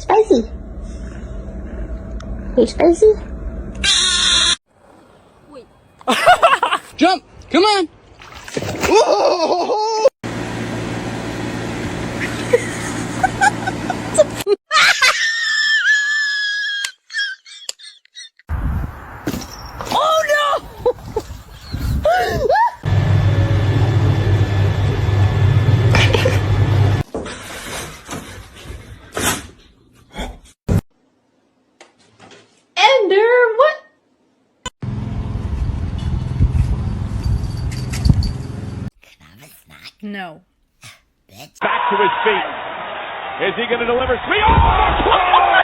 spicy. Are you spicy? Wait. Jump! Come on! Whoa! Oh no! Ender, what? Can I have a snack? No. Bitch. Back to his feet. Is he going to deliver three? Oh!